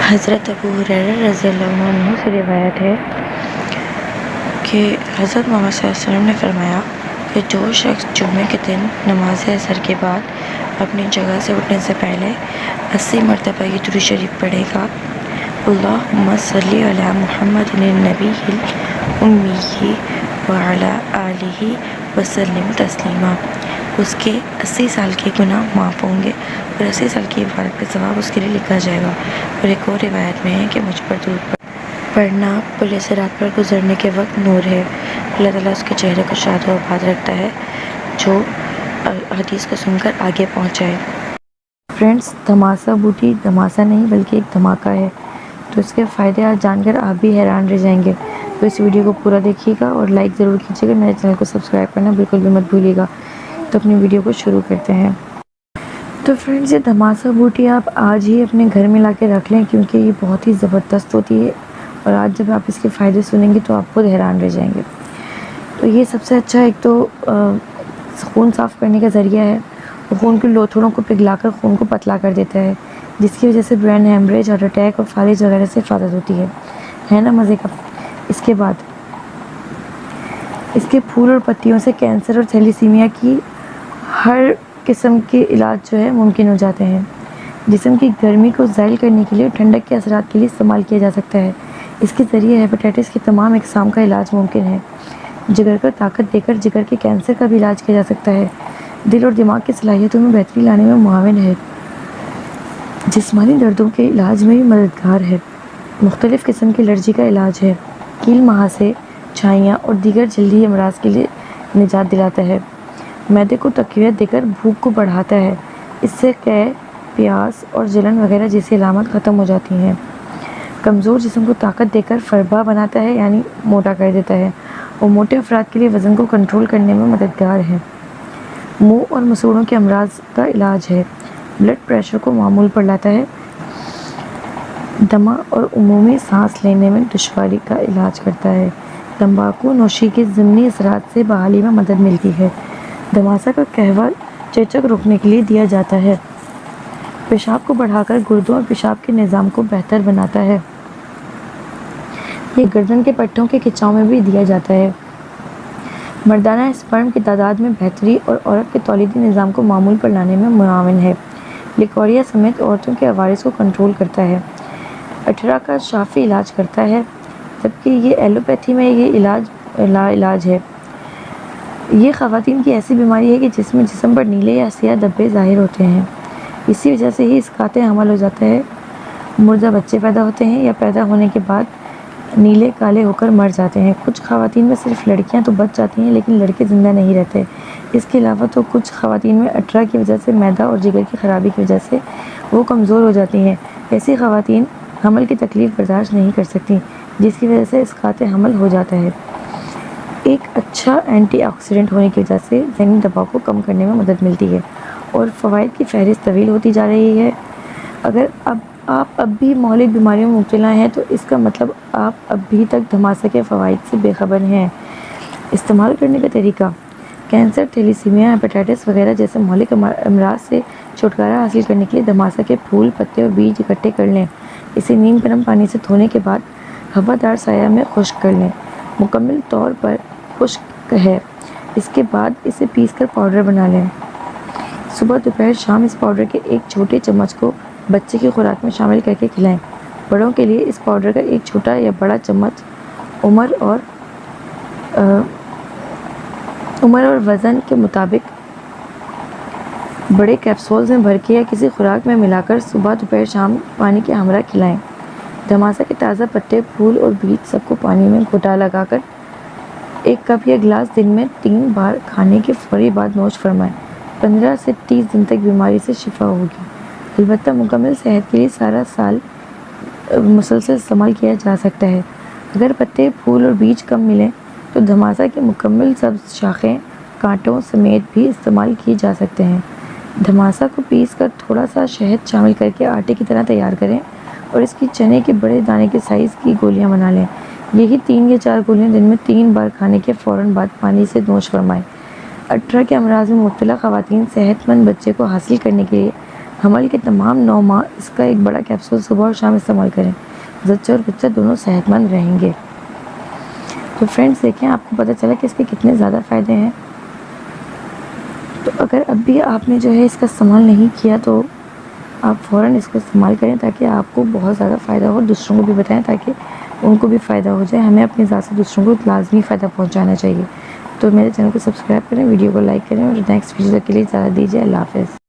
حضرت ابو ہریرہ رضی اللہ عنہ سے روایت ہے کہ حضرت محمد صلی اللہ علیہ وسلم نے فرمایا کہ جو شخص جمعے کے دن نماز عصر کے بعد اپنی جگہ سے اٹھنے سے پہلے 80 مرتبہ یہ درود شریف پڑھے گا، اللہم صلی علی محمد النبی الامی وعلی آلہ وسلم تسلیما، اس کے 80 سال کے گناہ معاف ہوں گے اور 80 سال کی عبادت کا ثواب اس کے لیے لکھا جائے گا۔ اور ایک اور روایت میں ہے کہ مجھ پر درود پڑھنا پل صراط پر گزرنے کے وقت نور ہے، اللہ تعالیٰ اس کے چہرے کو شاد و آباد رکھتا ہے جو حدیث کو سن کر آگے پہنچائے۔ فرینڈز، دھماسہ بوٹی دھماسہ نہیں بلکہ ایک دھماکہ ہے، تو اس کے فائدے آج جان کر آپ بھی حیران رہ جائیں گے۔ تو اس ویڈیو کو پورا دیکھیے گا اور لائک ضرور کیجیے گا، میرے چینل کو سبسکرائب کرنا بالکل بھی مت بھولیے گا۔ تو اپنی ویڈیو کو شروع کرتے ہیں۔ تو فرینڈز، یہ دھماسہ بوٹی آپ آج ہی اپنے گھر میں لا کے رکھ لیں کیونکہ یہ بہت ہی زبردست ہوتی ہے، اور آج جب آپ اس کے فائدے سنیں گے تو آپ خود حیران رہ جائیں گے۔ تو یہ سب سے اچھا ایک تو خون صاف کرنے کا ذریعہ ہے، خون کے لوتھڑوں کو پگھلا کر خون کو پتلا کر دیتا ہے، جس کی وجہ سے برین ہیمریج، ہارٹ اٹیک اور فالج وغیرہ سے حفاظت ہوتی ہے نا مزے کا۔ اس کے بعد اس کے پھول اور پتیوں سے کینسر اور تھیلیسیمیا کی ہر قسم کے علاج جو ہے ممکن ہو جاتے ہیں۔ جسم کی گرمی کو زائل کرنے کے لیے، ٹھنڈک کے اثرات کے لیے استعمال کیا جا سکتا ہے۔ اس کے ذریعے ہیپاٹائٹس کی تمام اقسام کا علاج ممکن ہے۔ جگر کو طاقت دے کر جگر کے کینسر کا بھی علاج کیا جا سکتا ہے۔ دل اور دماغ کی صلاحیتوں میں بہتری لانے میں معاون ہے۔ جسمانی دردوں کے علاج میں بھی مددگار ہے۔ مختلف قسم کی الرجی کا علاج ہے۔ کیل مہاسے، چھائیاں اور دیگر جلدی امراض کے لیے نجات دلاتا ہے۔ معدے کو تقویت دے کر بھوک کو بڑھاتا ہے۔ اس سے قے، پیاس اور جلن وغیرہ جیسی علامات ختم ہو جاتی ہیں۔ کمزور جسم کو طاقت دے کر فربا بناتا ہے، یعنی موٹا کر دیتا ہے، اور موٹے افراد کے لیے وزن کو کنٹرول کرنے میں مددگار ہے۔ منہ اور مسوڑوں کے امراض کا علاج ہے۔ بلڈ پریشر کو معمول پر لاتا ہے۔ دمہ اور عمومی سانس لینے میں دشواری کا علاج کرتا ہے۔ تمباکو نوشی کے ضمنی اثرات سے بحالی میں مدد ملتی ہے۔ دھماسہ کا قہوہ چیچک روکنے کے لیے دیا جاتا ہے۔ پیشاب کو بڑھا کر گردوں اور پیشاب کے نظام کو بہتر بناتا ہے۔ یہ گردن کے پٹھوں کے کھچاؤ میں بھی دیا جاتا ہے۔ مردانہ اسپرم کی تعداد میں بہتری اور عورت کے تولیدی نظام کو معمول پر لانے میں معاون ہے۔ لیکوریا سمیت عورتوں کے عوارض کو کنٹرول کرتا ہے۔ اٹھرا کا شافی علاج کرتا ہے، جبکہ یہ ایلوپیتھی میں یہ علاج ہے۔ یہ خواتین کی ایسی بیماری ہے کہ جس میں جسم پر نیلے یا سیاہ دھبے ظاہر ہوتے ہیں، اسی وجہ سے ہی اسقاط حمل ہو جاتا ہے، مردہ بچے پیدا ہوتے ہیں یا پیدا ہونے کے بعد نیلے کالے ہو کر مر جاتے ہیں۔ کچھ خواتین میں صرف لڑکیاں تو بچ جاتی ہیں لیکن لڑکے زندہ نہیں رہتے۔ اس کے علاوہ تو کچھ خواتین میں اٹھرا کی وجہ سے، معدہ اور جگر کی خرابی کی وجہ سے وہ کمزور ہو جاتی ہیں۔ ایسی خواتین حمل کی تکلیف برداشت نہیں کر سکتی، جس کی وجہ سے اسقاط حمل ہو جاتا ہے۔ ایک اچھا اینٹی آکسیڈنٹ ہونے کی وجہ سے ذہنی دباؤ کو کم کرنے میں مدد ملتی ہے، اور فوائد کی فہرست طویل ہوتی جا رہی ہے۔ اگر آپ اب بھی مہلک بیماریوں میں مبتلا ہیں تو اس کا مطلب آپ ابھی تک دھماسہ کے فوائد سے بے خبر ہیں۔ استعمال کرنے کا طریقہ: کینسر، تھیلیسیمیا، ہیپاٹائٹس وغیرہ جیسے مہلک امراض سے چھٹکارا حاصل کرنے کے لیے دھماسہ کے پھول، پتے اور بیج اکٹھے کر لیں۔ اسے نیم گرم پانی سے دھونے کے بعد ہوادار سایہ میں خشک کر لیں۔ مکمل طور پر خشک ہے، اس کے بعد اسے پیس کر پاؤڈر بنا لیں۔ صبح، دوپہر، شام اس پاؤڈر کے ایک چھوٹے چمچ کو بچے کی خوراک میں شامل کر کے کھلائیں۔ بڑوں کے لیے اس پاؤڈر کا ایک چھوٹا یا بڑا چمچ عمر اور وزن کے مطابق بڑے کیپسولز میں بھر کے یا کسی خوراک میں ملا کر صبح، دوپہر، شام پانی کے ہمراہ کھلائیں۔ دھماسہ کے تازہ پتے، پھول اور بیج سب کو پانی میں گھٹا لگا کر 1 کپ یا گلاس دن میں 3 بار کھانے کے فوری بعد نوش فرمائیں۔ 15 سے 30 دن تک بیماری سے شفا ہوگی۔ البتہ مکمل صحت کے لیے سارا سال مسلسل استعمال کیا جا سکتا ہے۔ اگر پتے، پھول اور بیج کم ملیں تو دھماسہ کے مکمل سبز شاخیں کانٹوں سمیت بھی استعمال کیے جا سکتے ہیں۔ دھماسہ کو پیس کر تھوڑا سا شہد شامل کر کے آٹے کی طرح تیار کریں اور اس کی چنے کے بڑے دانے کے سائز کی گولیاں بنا لیں۔ یہی 3 یا 4 گولیاں دن میں 3 بار کھانے کے فوراً بعد پانی سے نوش فرمائیں۔ اٹھرا کے امراض میں مبتلا خواتین صحت مند بچے کو حاصل کرنے کے لیے حمل کے تمام 9 ماہ اس کا ایک بڑا کیپسول صبح اور شام استعمال کریں، زچہ اور بچہ دونوں صحت مند رہیں گے۔ تو فرینڈس دیکھیں آپ کو پتہ چلا کہ اس کے کتنے زیادہ فائدے ہیں۔ تو اگر اب بھی آپ نے جو ہے اس کا استعمال نہیں کیا تو آپ فوراً اس کو استعمال کریں تاکہ آپ کو بہت زیادہ فائدہ ہو، دوسروں کو بھی بتائیں تاکہ ان کو بھی فائدہ ہو جائے۔ ہمیں اپنی ذات سے دوسروں کو لازمی فائدہ پہنچانا چاہیے۔ تو میرے چینل کو سبسکرائب کریں، ویڈیو کو لائک کریں اور نیکسٹ ویڈیو کے لیے اجازت دیجیے۔ اللہ حافظ۔